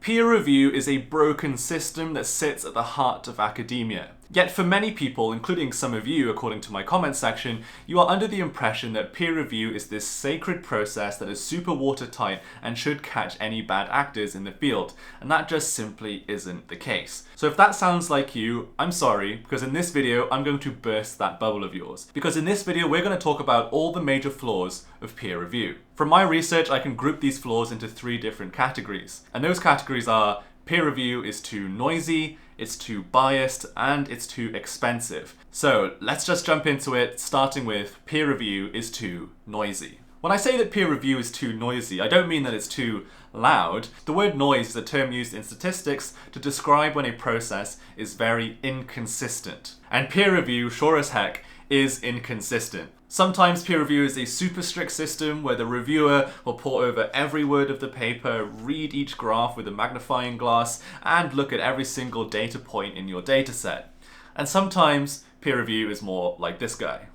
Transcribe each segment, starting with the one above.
Peer review is a broken system that sits at the heart of academia. Yet for many people, including some of you according to my comment section, you are under the impression that peer review is this sacred process that is super watertight and should catch any bad actors in the field, and that just simply isn't the case. So if that sounds like you, I'm sorry, because in this video I'm going to burst that bubble of yours. Because in this video we're going to talk about all the major flaws of peer review. From my research I can group these flaws into 3 different categories, and those categories are: peer review is too noisy, it's too biased, and it's too expensive. So let's just jump into it, starting with peer review is too noisy. When I say that peer review is too noisy, I don't mean that it's too loud. The word noise is a term used in statistics to describe when a process is very inconsistent. And peer review, sure as heck, is inconsistent. Sometimes peer review is a super strict system where the reviewer will pore over every word of the paper, read each graph with a magnifying glass, and look at every single data point in your dataset. And sometimes peer review is more like this guy.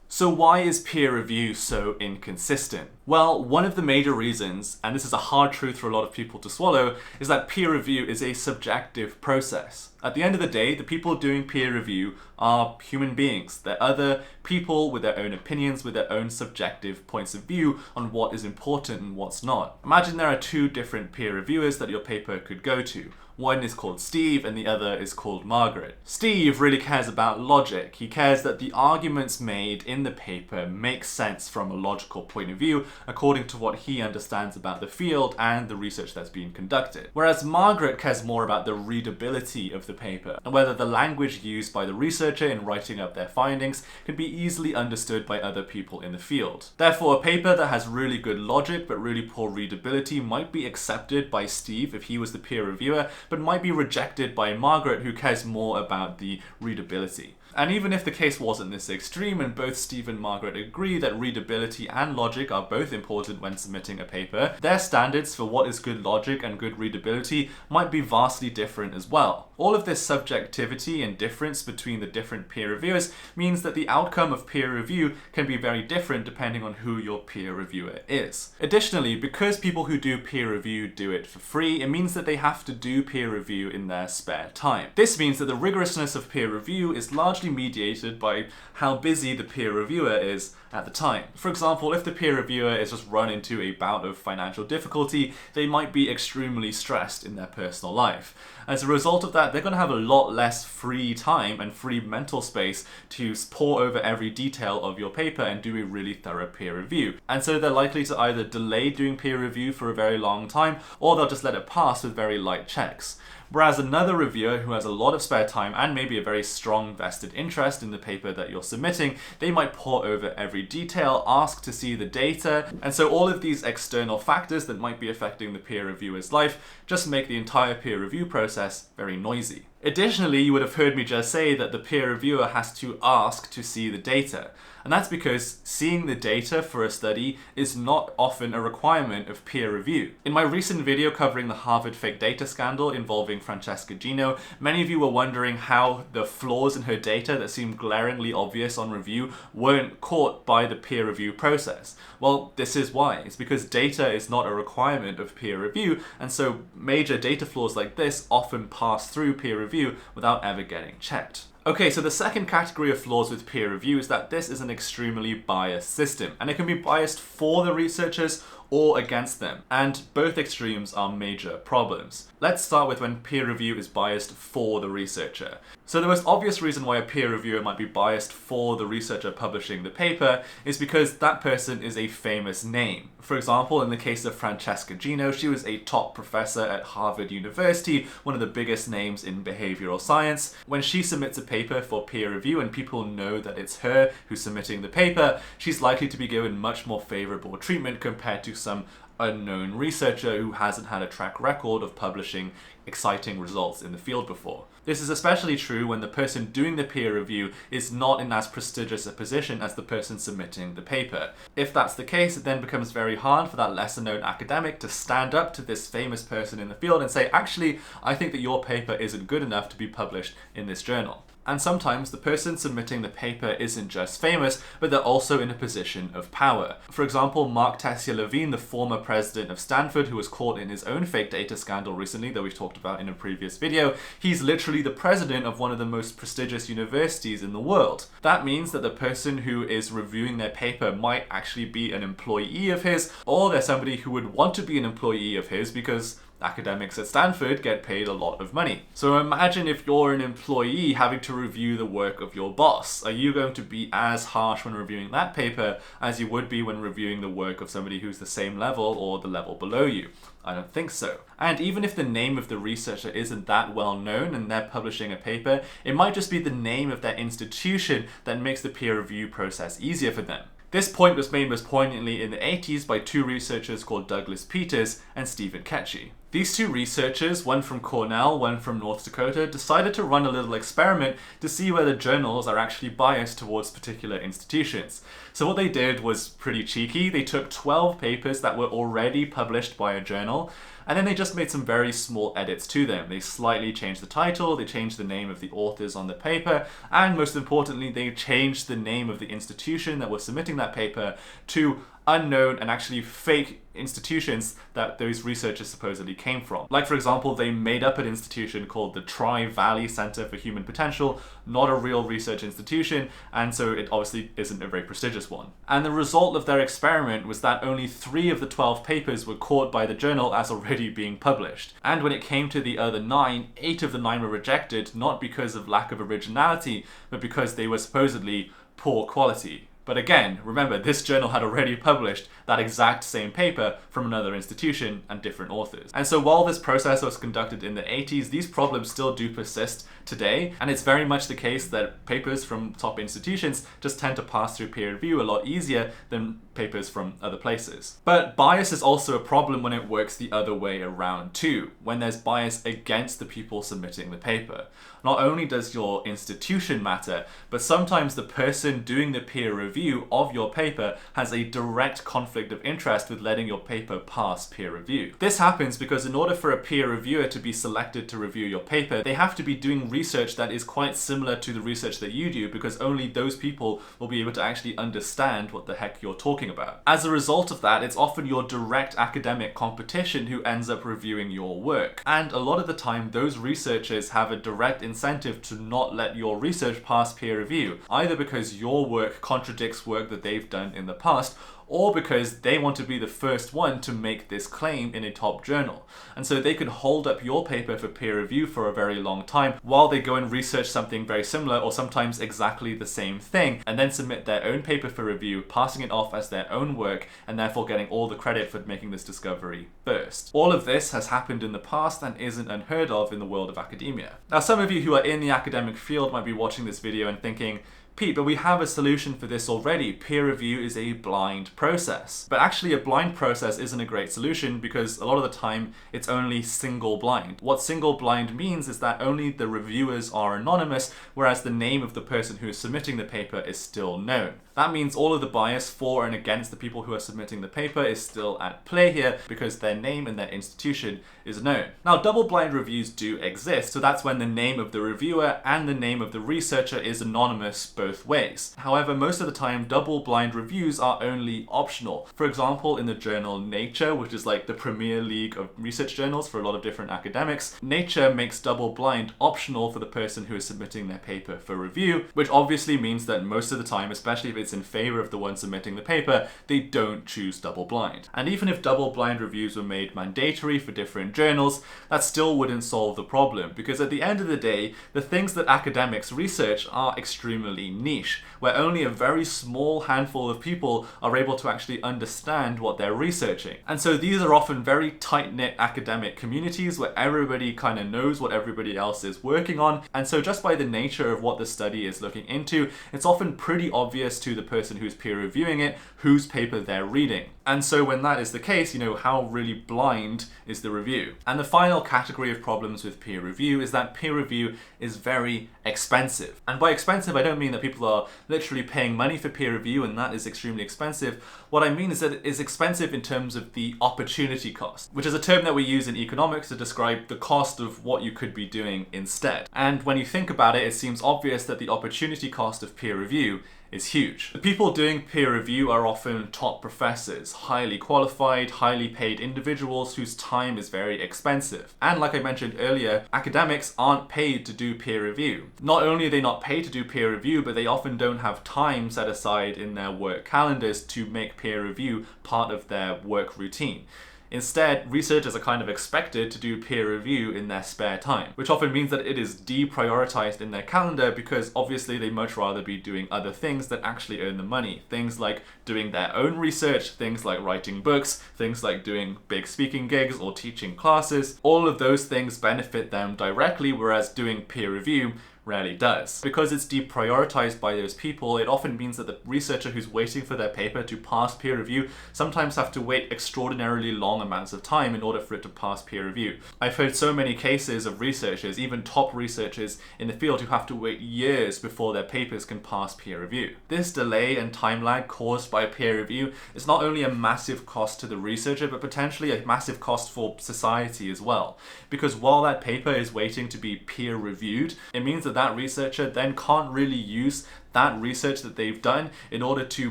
So why is peer review so inconsistent? Well, one of the major reasons, and this is a hard truth for a lot of people to swallow, is that peer review is a subjective process. At the end of the day, the people doing peer review are human beings. They're other people with their own opinions, with their own subjective points of view on what is important and what's not. Imagine there are 2 different peer reviewers that your paper could go to. One is called Steve and the other is called Margaret. Steve really cares about logic. He cares that the arguments made in the paper make sense from a logical point of view according to what he understands about the field and the research that's being conducted. Whereas Margaret cares more about the readability of the paper and whether the language used by the researcher in writing up their findings can be easily understood by other people in the field. Therefore, a paper that has really good logic but really poor readability might be accepted by Steve if he was the peer reviewer, but might be rejected by Margaret, who cares more about the readability. And even if the case wasn't this extreme and both Steve and Margaret agree that readability and logic are both important when submitting a paper, their standards for what is good logic and good readability might be vastly different as well. All of this subjectivity and difference between the different peer reviewers means that the outcome of peer review can be very different depending on who your peer reviewer is. Additionally, because people who do peer review do it for free, it means that they have to do peer review in their spare time. This means that the rigorousness of peer review is largely mediated by how busy the peer reviewer is at the time. For example, if the peer reviewer is just run into a bout of financial difficulty, they might be extremely stressed in their personal life. As a result of that, they're going to have a lot less free time and free mental space to pore over every detail of your paper and do a really thorough peer review. And so they're likely to either delay doing peer review for a very long time, or they'll just let it pass with very light checks. Whereas another reviewer who has a lot of spare time and maybe a very strong vested interest in the paper that you're submitting, they might pore over every detail, ask to see the data, and so all of these external factors that might be affecting the peer reviewer's life just make the entire peer review process very noisy. Additionally, you would have heard me just say that the peer reviewer has to ask to see the data. And that's because seeing the data for a study is not often a requirement of peer review. In my recent video covering the Harvard fake data scandal involving Francesca Gino, many of you were wondering how the flaws in her data that seemed glaringly obvious on review weren't caught by the peer review process. Well, this is why. It's because data is not a requirement of peer review, and so major data flaws like this often pass through peer review without ever getting checked. Okay, so the second category of flaws with peer review is that this is an extremely biased system, and it can be biased for the researchers or against them, and both extremes are major problems. Let's start with when peer review is biased for the researcher. So the most obvious reason why a peer reviewer might be biased for the researcher publishing the paper is because that person is a famous name. For example, in the case of Francesca Gino, she was a top professor at Harvard University, one of the biggest names in behavioral science. When she submits a paper for peer review and people know that it's her who's submitting the paper, she's likely to be given much more favorable treatment compared to some unknown researcher who hasn't had a track record of publishing exciting results in the field before. This is especially true when the person doing the peer review is not in as prestigious a position as the person submitting the paper. If that's the case, it then becomes very hard for that lesser known academic to stand up to this famous person in the field and say, actually, I think that your paper isn't good enough to be published in this journal. And sometimes the person submitting the paper isn't just famous, but they're also in a position of power. For example, Mark Tessier-Lavigne, the former president of Stanford, who was caught in his own fake data scandal recently that we've talked about in a previous video, he's literally the president of one of the most prestigious universities in the world. That means that the person who is reviewing their paper might actually be an employee of his, or they're somebody who would want to be an employee of his because academics at Stanford get paid a lot of money. So imagine if you're an employee having to review the work of your boss. Are you going to be as harsh when reviewing that paper as you would be when reviewing the work of somebody who's the same level or the level below you? I don't think so. And even if the name of the researcher isn't that well known and they're publishing a paper, it might just be the name of their institution that makes the peer review process easier for them. This point was made most poignantly in the 80s by two researchers called Douglas Peters and Stephen Ketchy. These two researchers, one from Cornell, one from North Dakota, decided to run a little experiment to see whether journals are actually biased towards particular institutions. So what they did was pretty cheeky. They took 12 papers that were already published by a journal, and then they just made some very small edits to them. They slightly changed the title, they changed the name of the authors on the paper, and most importantly, they changed the name of the institution that was submitting that paper to unknown and actually fake institutions that those researchers supposedly came from. Like, for example, they made up an institution called the Tri-Valley Center for Human Potential, not a real research institution, and so it obviously isn't a very prestigious one. And the result of their experiment was that only 3 of the 12 papers were caught by the journal as already being published. And when it came to the other 9, 8 of the 9 were rejected, not because of lack of originality, but because they were supposedly poor quality. But again, remember, this journal had already published that exact same paper from another institution and different authors. And so while this process was conducted in the 80s, these problems still do persist today, and it's very much the case that papers from top institutions just tend to pass through peer review a lot easier than papers from other places. But bias is also a problem when it works the other way around too, when there's bias against the people submitting the paper. Not only does your institution matter, but sometimes the person doing the peer review of your paper has a direct conflict of interest with letting your paper pass peer review. This happens because in order for a peer reviewer to be selected to review your paper, they have to be doing research that is quite similar to the research that you do, because only those people will be able to actually understand what the heck you're talking about. As a result of that, it's often your direct academic competition who ends up reviewing your work. And a lot of the time, those researchers have a direct incentive to not let your research pass peer review, either because your work contradicts work that they've done in the past, or because they want to be the first one to make this claim in a top journal. And so they can hold up your paper for peer review for a very long time while they go and research something very similar, or sometimes exactly the same thing, and then submit their own paper for review, passing it off as their own work, and therefore getting all the credit for making this discovery first. All of this has happened in the past and isn't unheard of in the world of academia. Now, some of you who are in the academic field might be watching this video and thinking, Pete, but we have a solution for this already. Peer review is a blind process. But actually a blind process isn't a great solution, because a lot of the time it's only single blind. What single blind means is that only the reviewers are anonymous, whereas the name of the person who is submitting the paper is still known. That means all of the bias for and against the people who are submitting the paper is still at play here, because their name and their institution is known. Now, double-blind reviews do exist, so that's when the name of the reviewer and the name of the researcher is anonymous both ways. However, most of the time, double-blind reviews are only optional. For example, in the journal Nature, which is like the premier league of research journals for a lot of different academics, Nature makes double-blind optional for the person who is submitting their paper for review, which obviously means that most of the time, especially if it's in favor of the one submitting the paper, they don't choose double-blind. And even if double-blind reviews were made mandatory for different journals, that still wouldn't solve the problem, because at the end of the day, the things that academics research are extremely niche, where only a very small handful of people are able to actually understand what they're researching. And so these are often very tight-knit academic communities where everybody kind of knows what everybody else is working on, and so just by the nature of what the study is looking into, it's often pretty obvious to to the person who's peer reviewing it whose paper they're reading. And so when that is the case, how really blind is the review? And the final category of problems with peer review is that peer review is very expensive. And by expensive, I don't mean that people are literally paying money for peer review and that is extremely expensive. What I mean is that it is expensive in terms of the opportunity cost, which is a term that we use in economics to describe the cost of what you could be doing instead. And when you think about it, it seems obvious that the opportunity cost of peer review is huge. The people doing peer review are often top professors, highly qualified, highly paid individuals whose time is very expensive. And like I mentioned earlier, academics aren't paid to do peer review. Not only are they not paid to do peer review, but they often don't have time set aside in their work calendars to make peer review part of their work routine. Instead, researchers are kind of expected to do peer review in their spare time, which often means that it is deprioritized in their calendar because obviously they much rather be doing other things that actually earn them money. Things like doing their own research, things like writing books, things like doing big speaking gigs or teaching classes. All of those things benefit them directly, whereas doing peer review rarely does. Because it's deprioritized by those people, it often means that the researcher who's waiting for their paper to pass peer review sometimes have to wait extraordinarily long amounts of time in order for it to pass peer review. I've heard so many cases of researchers, even top researchers in the field, who have to wait years before their papers can pass peer review. This delay and time lag caused by peer review is not only a massive cost to the researcher, but potentially a massive cost for society as well. Because while that paper is waiting to be peer reviewed, it means that researcher then can't really use that research that they've done in order to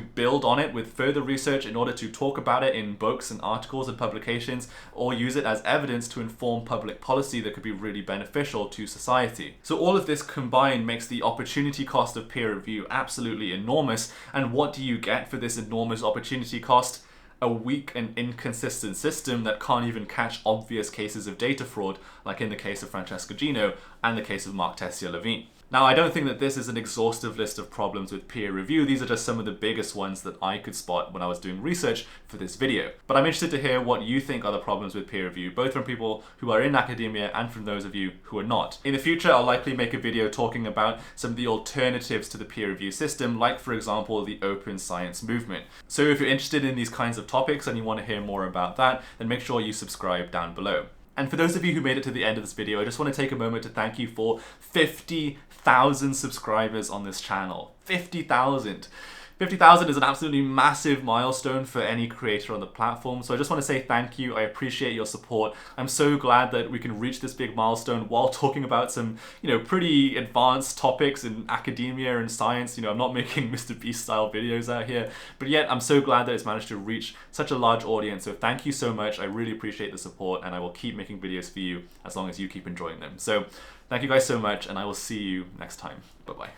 build on it with further research, in order to talk about it in books and articles and publications, or use it as evidence to inform public policy that could be really beneficial to society. So all of this combined makes the opportunity cost of peer review absolutely enormous. And what do you get for this enormous opportunity cost? A weak and inconsistent system that can't even catch obvious cases of data fraud, like in the case of Francesca Gino and the case of Mark Tessier-Lavigne. Now, I don't think that this is an exhaustive list of problems with peer review. These are just some of the biggest ones that I could spot when I was doing research for this video. But I'm interested to hear what you think are the problems with peer review, both from people who are in academia and from those of you who are not. In the future, I'll likely make a video talking about some of the alternatives to the peer review system, like for example, the open science movement. So if you're interested in these kinds of topics and you want to hear more about that, then make sure you subscribe down below. And for those of you who made it to the end of this video, I just want to take a moment to thank you for 50,000 subscribers on this channel. 50,000. 50,000 is an absolutely massive milestone for any creator on the platform, so I just want to say thank you. I appreciate your support. I'm so glad that we can reach this big milestone while talking about some, pretty advanced topics in academia and science. I'm not making Mr. Beast style videos out here, but yet I'm so glad that it's managed to reach such a large audience. So thank you so much. I really appreciate the support, and I will keep making videos for you as long as you keep enjoying them. So thank you guys so much, and I will see you next time. Bye-bye.